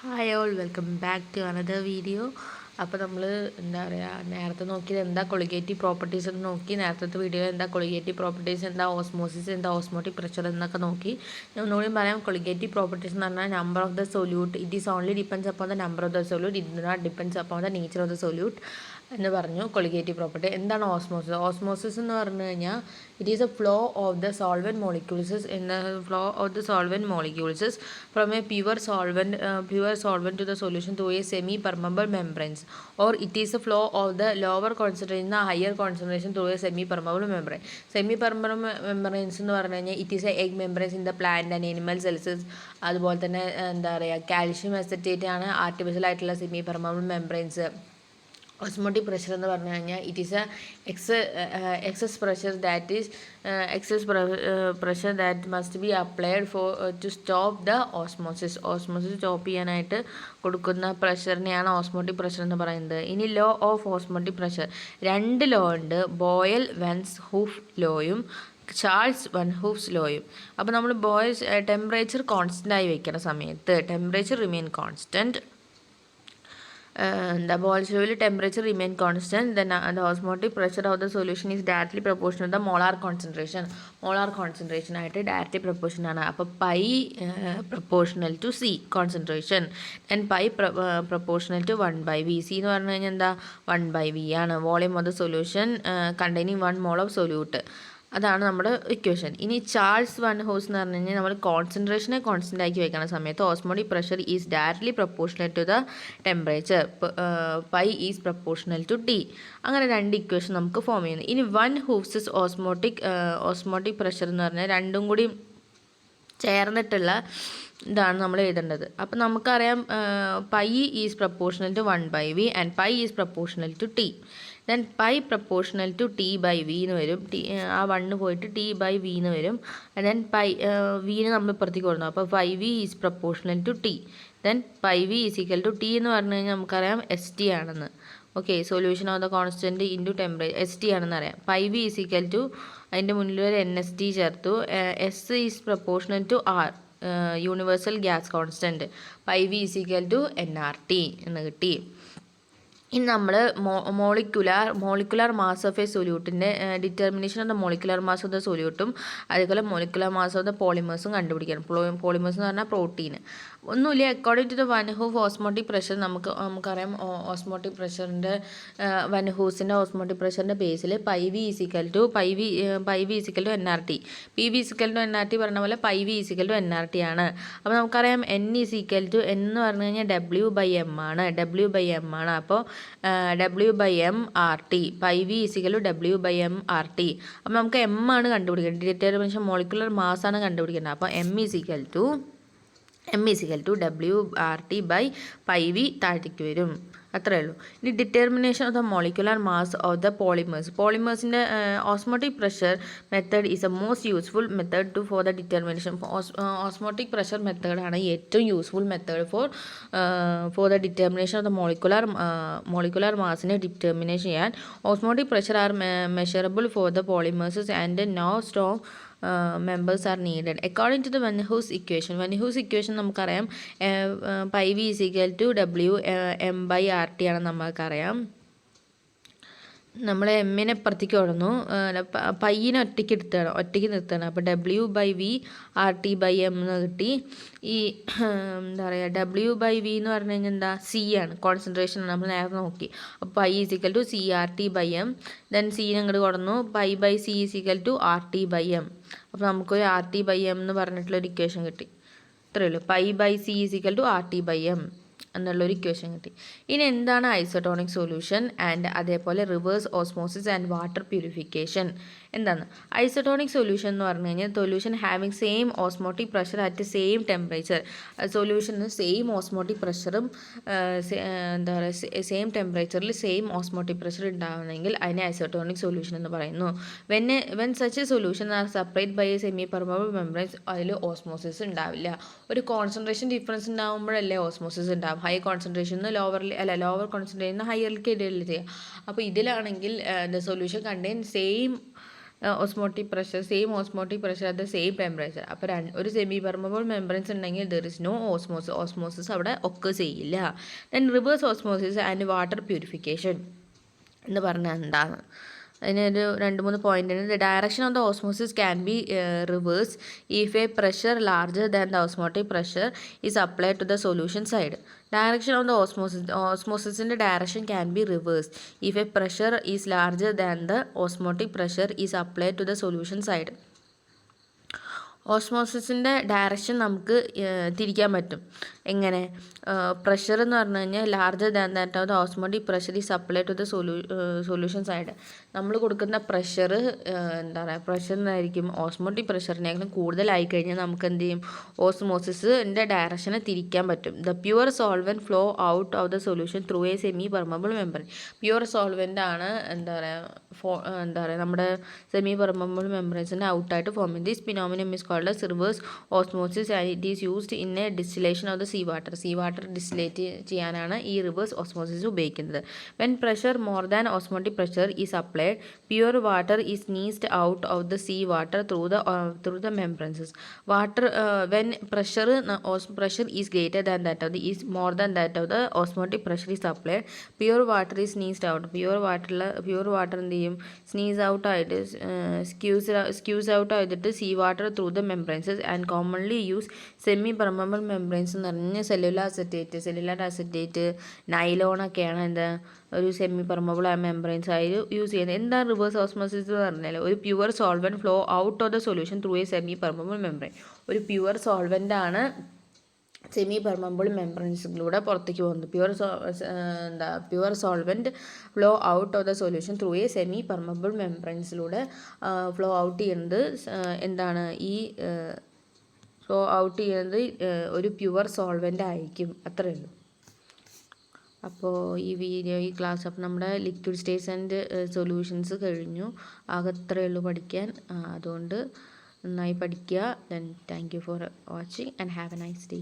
Hi all welcome back to another video. അപ്പോൾ നമ്മൾ എന്താ പറയുക, നേരത്തെ നോക്കിയത് എന്താ കൊളിഗേറ്റീവ് പ്രോപ്പർട്ടീസ് എന്ന് നോക്കി. നേരത്തെ വീഡിയോ എന്താ കൊളിഗേറ്റീവ് പ്രോപ്പർട്ടീസ്, എന്താ ഓസ്മോസിസ്, എന്താ ഓസ്മോട്ടിക് പ്രഷർ എന്നൊക്കെ നോക്കി. ഞാൻ ഒന്നുകൂടി പറയാം. കൊളിഗേറ്റീവ് പ്രോപ്പർട്ടീസ് എന്ന് പറഞ്ഞാൽ number of the solute, it is only depends upon the number of the solute, it do not depends upon the nature of the solute എന്ന് പറഞ്ഞു. കൊളിഗേറ്റീവ് പ്രോപ്പർട്ടി എന്താണ്? ഓസ്മോസിസ്. ഓസ്മോസിസ് എന്ന് പറഞ്ഞു കഴിഞ്ഞാൽ it is a flow of the solvent molecules from a pure solvent to the solution through a semi-permeable membranes, or it is a flow of the lower concentration to higher concentration through a semi-permeable membrane. Semi-permeable membranes എന്ന് പറഞ്ഞു കഴിഞ്ഞാൽ it is a egg membranes in the plant and animal cells. അതുപോലെ തന്നെ എന്താ പറയുക, calcium acetate ആണ് artificial ആയിട്ടുള്ള semi permeable membranes. Osmotic pressure എന്ന് പറഞ്ഞു കഴിഞ്ഞാൽ it is excess pressure that must be applied for to stop the osmosis stop ചെയ്യാനായിട്ട് കൊടുക്കുന്ന പ്രഷറിനെയാണ് ഓസ്മോട്ടിക് പ്രഷർ എന്ന് പറയുന്നത്. ഇനി ലോ ഓഫ് ഓസ്മോട്ടിക് പ്രഷർ, രണ്ട് ലോ ഉണ്ട്. ബോയിൽ വെൻസ് ഹൂഫ് ലോയും ചാൾസ് വൺ ഹൂഫ്സ് ലോയും. അപ്പോൾ നമ്മൾ ടെമ്പറേച്ചർ കോൺസ്റ്റൻ്റ് ആയി വെക്കുന്ന സമയത്ത് temperature remain constant, the Boyle's law temperature remain constant, then the osmotic pressure of the solution is directly proportional to the molar concentration ആയിട്ട് directly proportional ആണ്. അപ്പോൾ pi proportional to C concentration, then pi proportional to 1/V. C എന്ന് പറഞ്ഞു കഴിഞ്ഞാൽ എന്താ, 1/V ആണ്. Volume of the solution containing 1 mole of solute. അതാണ് നമ്മുടെ ഇക്വേഷൻ. ഇനി ചാൾസ് വൺ ഹൂസ് എന്ന് പറഞ്ഞു കഴിഞ്ഞാൽ നമ്മൾ കോൺസെൻട്രേഷനെ കോൺസ്റ്റൻ്റ് ആക്കി വെക്കുന്ന സമയത്ത് osmotic pressure is directly proportional to the temperature, pi is proportional to T. അങ്ങനെ രണ്ട് ഇക്വേഷൻ നമുക്ക് ഫോം ചെയ്യുന്നു. ഇനി വൺ ഹൂഫ്സ് ഓസ്മോട്ടിക് പ്രഷർ എന്ന് പറഞ്ഞാൽ രണ്ടും കൂടി ചേർന്നിട്ടുള്ള ഇതാണ് നമ്മൾ എഴുതേണ്ടത്. അപ്പം നമുക്കറിയാം pi is proportional to 1/V and pi is proportional to T. Then pi proportional to T/V എന്ന് വരും. ആ 1 പോയിട്ട് T/V എന്ന് വരും. ദെൻ വിനെ നമ്മൾ ഇപ്പുറത്തേക്ക് കൊടുക്കണം. അപ്പോൾ 5V is proportional to T. Then 5V is equal to T എന്ന് പറഞ്ഞു കഴിഞ്ഞാൽ നമുക്കറിയാം ST ആണെന്ന്. Okay, solution of the constant into temperature ST ആണെന്ന് അറിയാം. 5V ഈസ് ഈക്വൽ ടു അതിൻ്റെ മുന്നിൽ ഒരു NST ചേർത്തു. S is proportional to R, universal gas constant. 5V is equal to NRT എന്ന് കിട്ടി. ഇനി നമ്മൾ മോളിക്കുലാർ മാസ് ഓഫ് എ സൊല്യൂട്ടിൻ്റെ determination of the molecular mass of the സൊല്യൂട്ടും അതേപോലെ മോളിക്കുലാർ മാസ് ഓഫ് ദ പോളിമേഴ്സും കണ്ടുപിടിക്കണം. പോളിമേഴ്സ് എന്ന് പറഞ്ഞാൽ പ്രോട്ടീൻ. ഒന്നുമില്ല, according to the van't Hoff osmotic pressure നമുക്കറിയാം. ഓസ്മോട്ടിക് പ്രഷറിൻ്റെ വൺ ഹൂസിൻ്റെ ഓസ്മോട്ടിക് പ്രഷറിൻ്റെ ബേസിൽ pi V is equal to NRT, PV is equal to NRT പറഞ്ഞ പോലെ pi V is equal to NRT ആണ്. അപ്പോൾ നമുക്കറിയാം N ഈസിക്കൽ ടു N എന്ന് പറഞ്ഞു കഴിഞ്ഞാൽ W/M ആണ്. അപ്പോൾ W/M/RT, pi V is equal to W/M/RT. അപ്പോൾ നമുക്ക് M ആണ് കണ്ടുപിടിക്കേണ്ടത്, ഡിറ്റർമിനേഷൻ മോളിക്കുലർ മാസ് ആണ് കണ്ടുപിടിക്കേണ്ടത്. അപ്പോൾ M ഈസിക്കൽ ടു WRT/πV താഴത്തേക്ക് വരും. അത്രയേ ഉള്ളൂ. ഇനി determination of the molecular mass of the പോളിമേഴ്സിൻ്റെ osmotic pressure method is a most useful method for the determination. Osmotic pressure മെത്തേഡാണ് ഏറ്റവും useful method for the determination of the molecular മാസിനെ determination ചെയ്യാൻ. Osmotic pressure are measurable for the polymers and no strong members are needed. According to the Van Hoos equation നമുക്കറിയാം pi V is equal to WM/RT ആണ് നമുക്കറിയാം. നമ്മൾ എമ്മിനെ ഇപ്പുറത്തേക്ക് കൊടുന്നു, പയ്യനെ ഒറ്റയ്ക്ക് നിർത്തുകയാണ്. അപ്പോൾ W/V/RT/M എന്ന് കിട്ടി. ഈ എന്താ പറയുക, W/V എന്ന് പറഞ്ഞു കഴിഞ്ഞാൽ എന്താ, C ആണ്, കോൺസെൻട്രേഷൻ നമ്മൾ നേരത്തെ നോക്കി. അപ്പോൾ pi is equal to CRT/M. Then സീനെ അങ്ങോട്ട് കൊടുന്നു, π/C is equal to RT/M. അപ്പോൾ നമുക്കൊരു RT/M എന്ന് പറഞ്ഞിട്ടുള്ളൊരു ഇക്വേഷൻ കിട്ടി. ഇത്രയേ ഉള്ളൂ. π/C is equal to RT/M എന്നുള്ളൊരു ഇക്വേഷൻ കിട്ടി. ഇനി എന്താണ് ഐസോട്ടോണിക് സൊല്യൂഷൻ ആൻഡ് അതേപോലെ reverse osmosis and water purification എന്താണ്? ഐസോട്ടോണിക് സൊല്യൂഷൻ എന്ന് പറഞ്ഞു കഴിഞ്ഞാൽ solution having same osmotic pressure at same temperature. സൊല്യൂഷന് സെയിം ഓസ്മോട്ടിക് പ്രഷറും എന്താ പറയുക സെയിം ടെമ്പറേച്ചറിൽ സെയിം ഓസ്മോട്ടിക് പ്രഷർ ഉണ്ടാവണമെങ്കിൽ അതിനെ ഐസോട്ടോണിക് സൊല്യൂഷൻ എന്ന് പറയുന്നു. When such a solution are separate by a semi permeable membranes, അതിൽ ഓസ്മോസിസ് ഉണ്ടാവില്ല. ഒരു കോൺസെൻട്രേഷൻ ഡിഫറൻസ് ഉണ്ടാകുമ്പോഴല്ലേ ഓസ്മോസിസ് ഉണ്ടാവും. ഹൈ കോൺസെൻട്രേഷൻ ലോവർ കോൺസെൻട്രേഷൻ ഹയറിലേക്ക് ഇടയില്ല ചെയ്യുക. അപ്പോൾ ഇതിലാണെങ്കിൽ the solution contain same osmotic pressure, same osmotic pressure at the same temperature. അപ്പോൾ ഒരു സെമി പെർമബിൾ മെമ്പറൻസ് ഉണ്ടെങ്കിൽ ദർ ഇസ് നോ ഓസ്മോസിസ് അവിടെ ഒക്കെ ചെയ്യില്ല. Then reverse osmosis and water purification എന്ന് പറഞ്ഞാൽ എന്താണ്? അതിനൊരു 2-3 പോയിന്റ് ഉണ്ട്. The direction of the osmosis can be reverse if a pressure larger than the osmotic pressure is applied to the solution side. Direction of the ഓസ്മോസിസിൻ്റെ direction can be reverse if a pressure is larger than the osmotic pressure is applied to the solution side. ഓസ്മോസിസിൻ്റെ direction നമുക്ക് തിരിക്കാൻ പറ്റും. എങ്ങനെ? Pressure എന്ന് പറഞ്ഞു കഴിഞ്ഞാൽ larger than that of the osmotic pressure is applied to the solution side. നമ്മൾ കൊടുക്കുന്ന പ്രഷർ എന്താ പറയുക, പ്രഷറിനായിരിക്കും ഓസ്മോട്ടിക് പ്രഷറിനേക്കാളും കൂടുതലായി കഴിഞ്ഞാൽ നമുക്ക് എന്ത് ചെയ്യും? ഓസ്മോസിസിൻ്റെ ഡയറക്ഷനെ തിരിക്കാൻ പറ്റും. The pure solvent flow out of the solution through a semi permeable membrane. Pure solvent ആണ് എന്താ പറയുക നമ്മുടെ സെമി പെർമബിൾ മെമ്പറൈൻസിൻ്റെ ഔട്ടായിട്ട് ഫോം ചെയ്യുന്നത്. This phenomenon is called as reverse osmosis and it is used in a distillation of the sea water. sea water distillate ചെയ്യാനാണ് ഈ reverse osmosis ഉപയോഗിക്കുന്നത്. when pressure more than osmotic pressure is applied, pure water is sneezed out of the sea water through the membranes. water when pressure is greater than that of the is more than that of the osmotic pressure is applied, pure water is sneezed out. pure water എന്ത് ചെയ്യും? sneeze out ആയിട്ട് squeeze out ആയിട്ട് sea water through the membranes and commonly use semi permeable membranes എന്ന് പറഞ്ഞാൽ cellular acetate നൈലോണൊക്കെയാണ് എന്താ ഒരു semi permeable membranes ആയി യൂസ് ചെയ്യുന്നത്. എന്താ റിവേഴ്സ് ഓസ്മോസിസ് എന്ന് പറഞ്ഞാൽ? ഒരു pure solvent flow out of the solution through a semi permeable membrane. ഒരു പ്യുവർ സോൾവെൻ്റ് ആണ് സെമി പെർമബിൾ മെംബ്രെയിൻസിലൂടെ പുറത്തേക്ക് പോകുന്നത്. Pure solvent flow out of the solution through a semi permeable മെംബ്രെയിൻസിലൂടെ ഫ്ലോ ഔട്ട് ചെയ്യുന്നത് എന്താണ്? ഫ്ലോ ഔട്ട് ചെയ്യുന്നത് ഒരു പ്യുവർ സോൾവെൻ്റ് ആയിരിക്കും. അത്രയേ ഉള്ളൂ. അപ്പോൾ ഈ ക്ലാസ് അപ്പോൾ നമ്മുടെ ലിക്വിഡ് സ്റ്റേറ്റ്സ് ആൻഡ് സൊല്യൂഷൻസ് കഴിഞ്ഞു. ആകെ അത്രയേ ഉള്ളൂ പഠിക്കാൻ. അതുകൊണ്ട് നന്നായി പഠിക്കുക. Then thank you for watching and have A nice day.